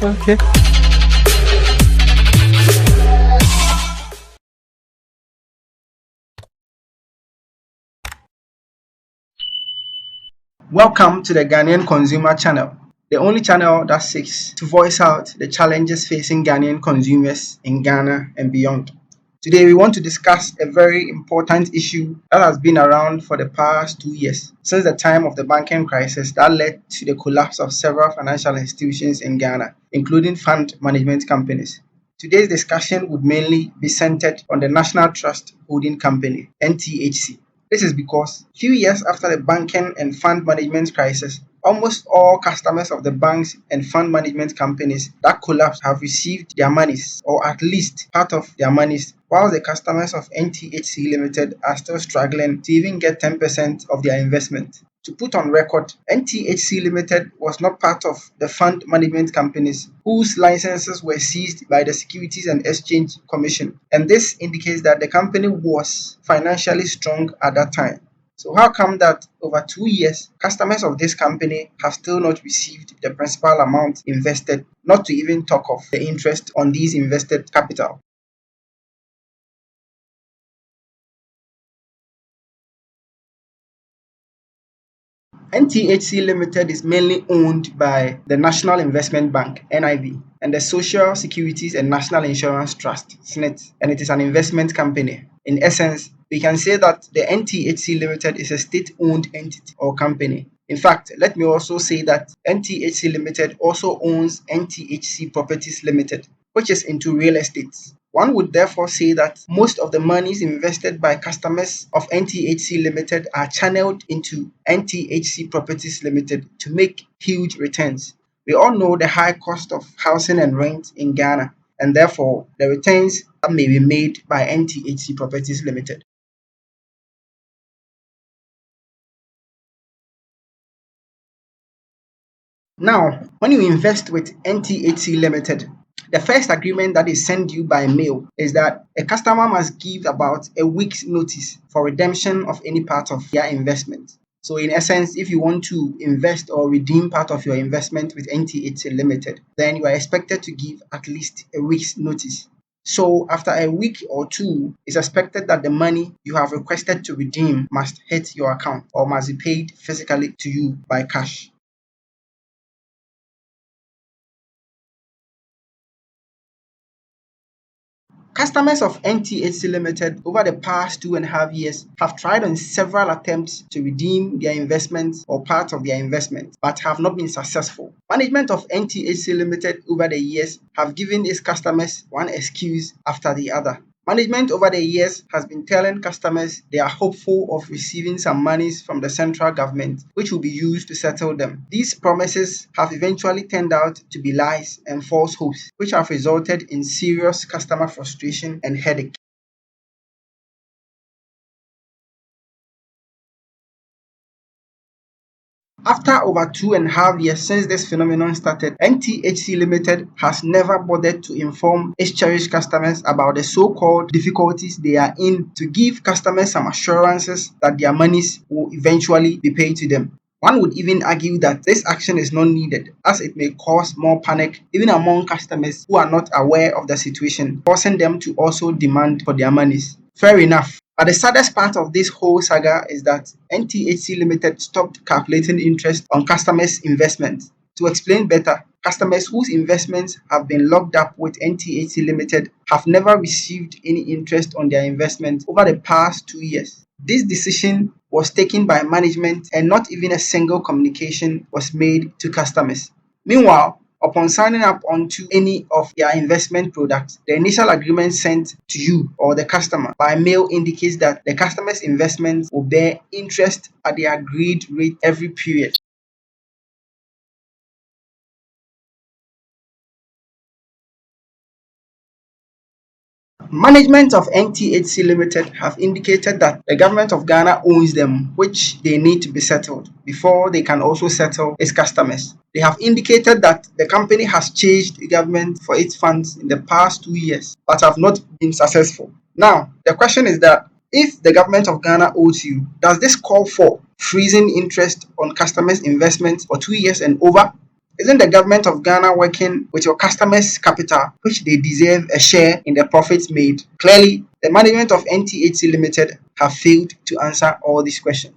Okay. Welcome to the Ghanaian Consumer Channel, the only channel that seeks to voice out the challenges facing Ghanaian consumers in Ghana and beyond. Today, we want to discuss a very important issue that has been around for the past 2 years, since the time of the banking crisis that led to the collapse of several financial institutions in Ghana, including fund management companies. Today's discussion would mainly be centered on the National Trust Holding Company, NTHC. This is because few years after the banking and fund management crisis, almost all customers of the banks and fund management companies that collapsed have received their monies, or at least part of their monies, while the customers of NTHC Limited are still struggling to even get 10% of their investment. To put on record, NTHC Limited was not part of the fund management companies whose licenses were seized by the Securities and Exchange Commission, and this indicates that the company was financially strong at that time. So how come that over 2 years, customers of this company have still not received the principal amount invested, not to even talk of the interest on these invested capital? NTHC Limited is mainly owned by the National Investment Bank (NIB) and the Social Securities and National Insurance Trust (SNIT), and it is an investment company. In essence, we can say that the NTHC Limited is a state-owned entity or company. In fact, let me also say that NTHC Limited also owns NTHC Properties Limited, which is into real estate. One would therefore say that most of the monies invested by customers of NTHC Limited are channeled into NTHC Properties Limited to make huge returns. We all know the high cost of housing and rent in Ghana, and therefore the returns that may be made by NTHC Properties Limited. Now, when you invest with NTHC Limited, the first agreement that is sent you by mail is that a customer must give about a week's notice for redemption of any part of their investment. So in essence, if you want to invest or redeem part of your investment with NTHC Limited, then you are expected to give at least a week's notice. So after a week or two, it's expected that the money you have requested to redeem must hit your account or must be paid physically to you by cash. Customers of NTHC Limited over the past 2.5 years have tried on several attempts to redeem their investments or part of their investment, but have not been successful. Management of NTHC Limited over the years have given its customers one excuse after the other. Management over the years has been telling customers they are hopeful of receiving some monies from the central government, which will be used to settle them. These promises have eventually turned out to be lies and false hopes, which have resulted in serious customer frustration and headache. After over 2.5 years since this phenomenon started, NTHC Limited has never bothered to inform its cherished customers about the so-called difficulties they are in to give customers some assurances that their monies will eventually be paid to them. One would even argue that this action is not needed, as it may cause more panic even among customers who are not aware of the situation, forcing them to also demand for their monies. Fair enough. But the saddest part of this whole saga is that NTHC Limited stopped calculating interest on customers' investments. To explain better, customers whose investments have been locked up with NTHC Limited have never received any interest on their investment over the past 2 years. This decision was taken by management and not even a single communication was made to customers. Meanwhile, upon signing up onto any of their investment products, the initial agreement sent to you or the customer by mail indicates that the customer's investment will bear interest at the agreed rate every period. Management of NTHC Limited have indicated that the government of Ghana owns them, which they need to be settled before they can also settle its customers. They have indicated that the company has chased the government for its funds in the past 2 years, but have not been successful. Now, the question is that if the government of Ghana owes you, does this call for freezing interest on customers' investments for 2 years and over? Isn't the government of Ghana working with your customers' capital, which they deserve a share in the profits made? Clearly, the management of NTHC Limited have failed to answer all these questions.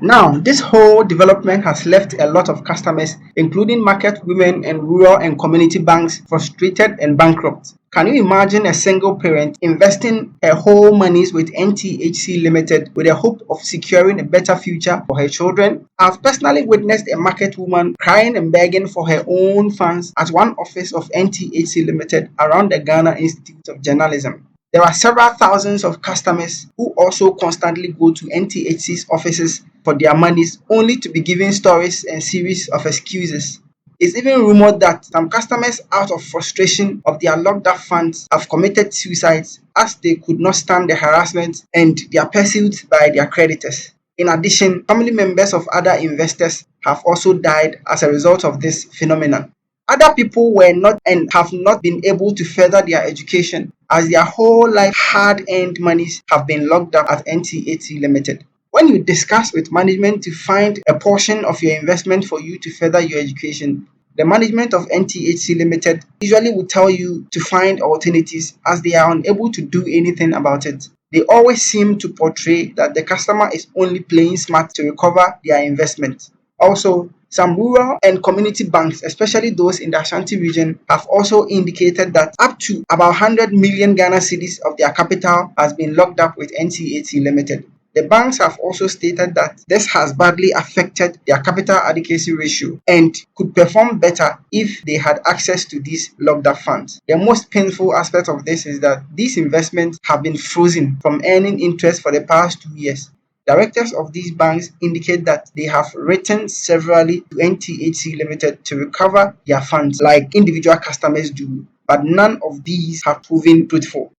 Now, this whole development has left a lot of customers, including market women and rural and community banks, frustrated and bankrupt. Can you imagine a single parent investing her whole monies with NTHC Limited with the hope of securing a better future for her children? I've personally witnessed a market woman crying and begging for her own funds at one office of NTHC Limited around the Ghana Institute of Journalism. There are several thousands of customers who also constantly go to NTHC's offices for their monies only to be given stories and series of excuses. It's even rumored that some customers, out of frustration of their locked up funds, have committed suicides as they could not stand the harassment and their pursuit by their creditors. In addition, family members of other investors have also died as a result of this phenomenon. Other people were not and have not been able to further their education as their whole life hard earned monies have been locked up at NTHC Limited. When you discuss with management to find a portion of your investment for you to further your education, the management of NTHC Limited usually will tell you to find alternatives as they are unable to do anything about it. They always seem to portray that the customer is only playing smart to recover their investment. Also, some rural and community banks, especially those in the Ashanti region, have also indicated that up to about 100 million Ghana cedis of their capital has been locked up with NTHC Limited. The banks have also stated that this has badly affected their capital adequacy ratio and could perform better if they had access to these locked up funds. The most painful aspect of this is that these investments have been frozen from earning interest for the past 2 years. Directors of these banks indicate that they have written severally to NTHC Limited to recover their funds like individual customers do, but none of these have proven truthful.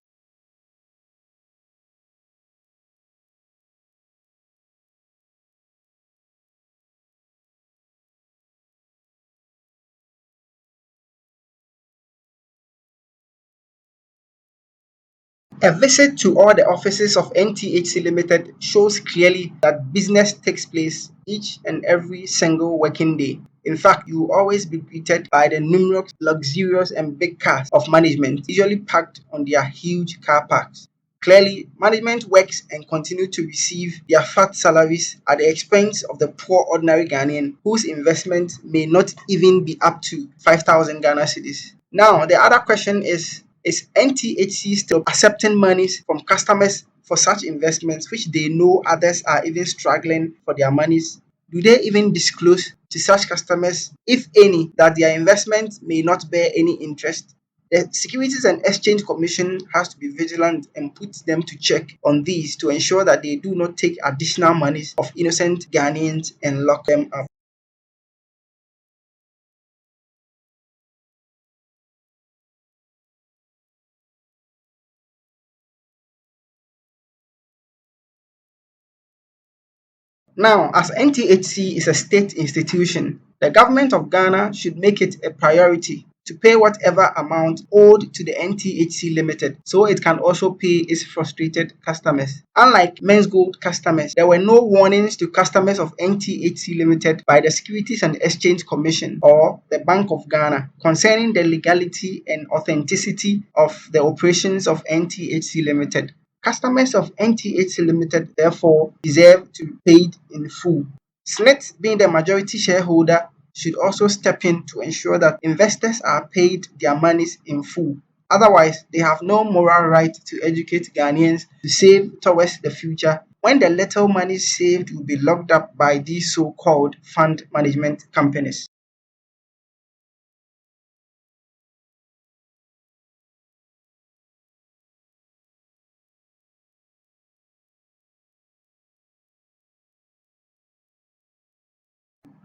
A visit to all the offices of NTHC Limited shows clearly that business takes place each and every single working day. In fact, you will always be greeted by the numerous luxurious and big cars of management, usually parked on their huge car parks. Clearly, management works and continue to receive their fat salaries at the expense of the poor ordinary Ghanaian whose investment may not even be up to 5,000 Ghana cedis. Now, the other question is NTHC still accepting monies from customers for such investments which they know others are even struggling for their monies? Do they even disclose to such customers, if any, that their investment may not bear any interest? The Securities and Exchange Commission has to be vigilant and put them to check on these to ensure that they do not take additional monies of innocent Ghanaians and lock them up. Now, as NTHC is a state institution, the government of Ghana should make it a priority to pay whatever amount owed to the NTHC Limited so it can also pay its frustrated customers. Unlike Men's Gold customers, there were no warnings to customers of NTHC Limited by the Securities and Exchange Commission or the Bank of Ghana concerning the legality and authenticity of the operations of NTHC Limited. Customers of NTHC Limited therefore deserve to be paid in full. Smith, being the majority shareholder, should also step in to ensure that investors are paid their monies in full. Otherwise, they have no moral right to educate Ghanaians to save towards the future when the little money saved will be locked up by these so-called fund management companies.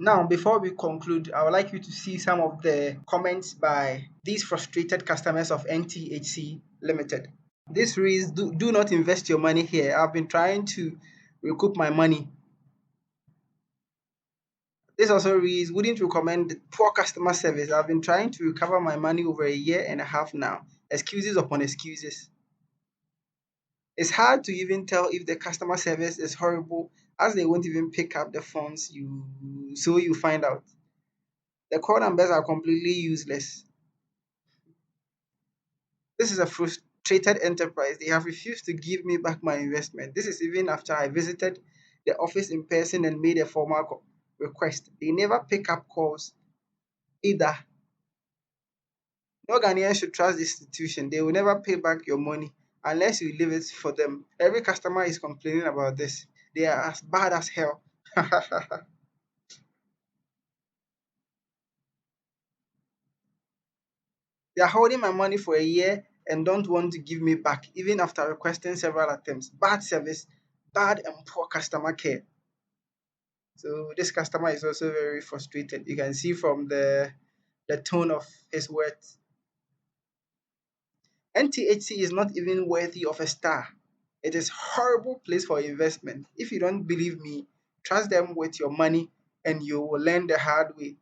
Now, before we conclude, I would like you to see some of the comments by these frustrated customers of NTHC Limited. This reads, do not invest your money here. I've been trying to recoup my money. This also reads, wouldn't recommend the poor customer service. I've been trying to recover my money over a year and a half now. Excuses upon excuses. It's hard to even tell if the customer service is horrible as they won't even pick up the phones you find out. The call numbers are completely useless. This is a frustrated enterprise. They have refused to give me back my investment. This is even after I visited the office in person and made a formal request. They never pick up calls either. No Ghanaian should trust this institution. They will never pay back your money unless you leave it for them. Every customer is complaining about this. They are as bad as hell. They are holding my money for a year and don't want to give me back, even after requesting several attempts. Bad service, bad and poor customer care. So this customer is also very frustrated. You can see from the tone of his words. NTHC is not even worthy of a star. It is horrible place for investment. If you don't believe me, trust them with your money and you will learn the hard way.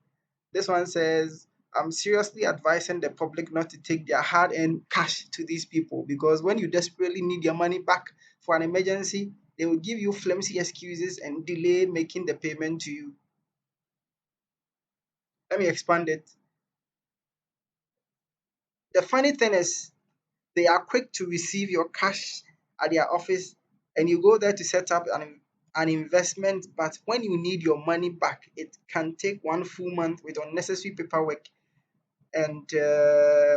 This one says, I'm seriously advising the public not to take their hard earned cash to these people because when you desperately need your money back for an emergency, they will give you flimsy excuses and delay making the payment to you. Let me expand it. The funny thing is, they are quick to receive your cash at their office and you go there to set up an investment. But when you need your money back, it can take one full month with unnecessary paperwork and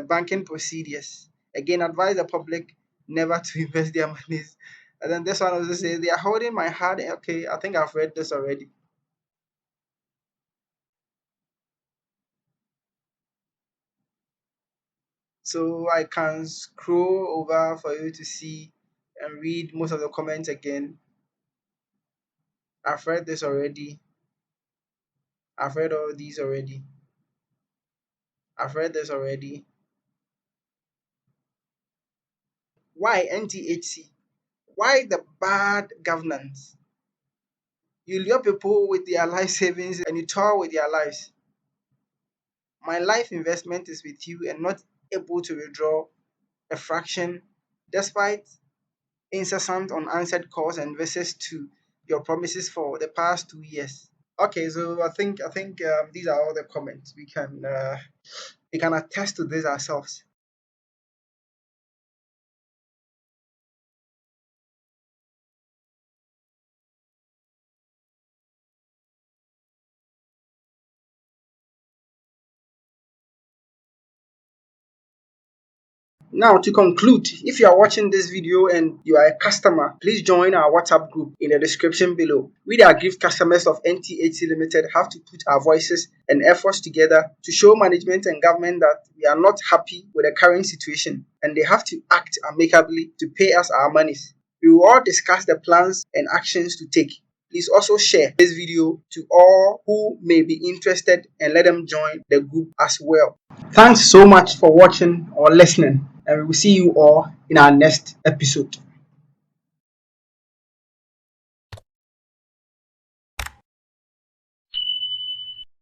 banking procedures. Again, advise the public never to invest their monies. And then this one also says they are holding my hand. Okay, I think I've read this already. So I can scroll over for you to see and read most of the comments again. I've read this already. I've read all these already. I've read this already. Why NTHC? Why the bad governance? You lure people with their life savings and you tour with their lives. My life investment is with you and not able to withdraw a fraction despite incessant unanswered calls and visits to your promises for the past 2 years. Okay, so I think these are all the comments. We can attest to this ourselves. Now, to conclude, if you are watching this video and you are a customer, please join our WhatsApp group in the description below. We, the aggrieved customers of NTHC Limited, have to put our voices and efforts together to show management and government that we are not happy with the current situation and they have to act amicably to pay us our monies. We will all discuss the plans and actions to take. Please also share this video to all who may be interested and let them join the group as well. Thanks so much for watching or listening, and we will see you all in our next episode.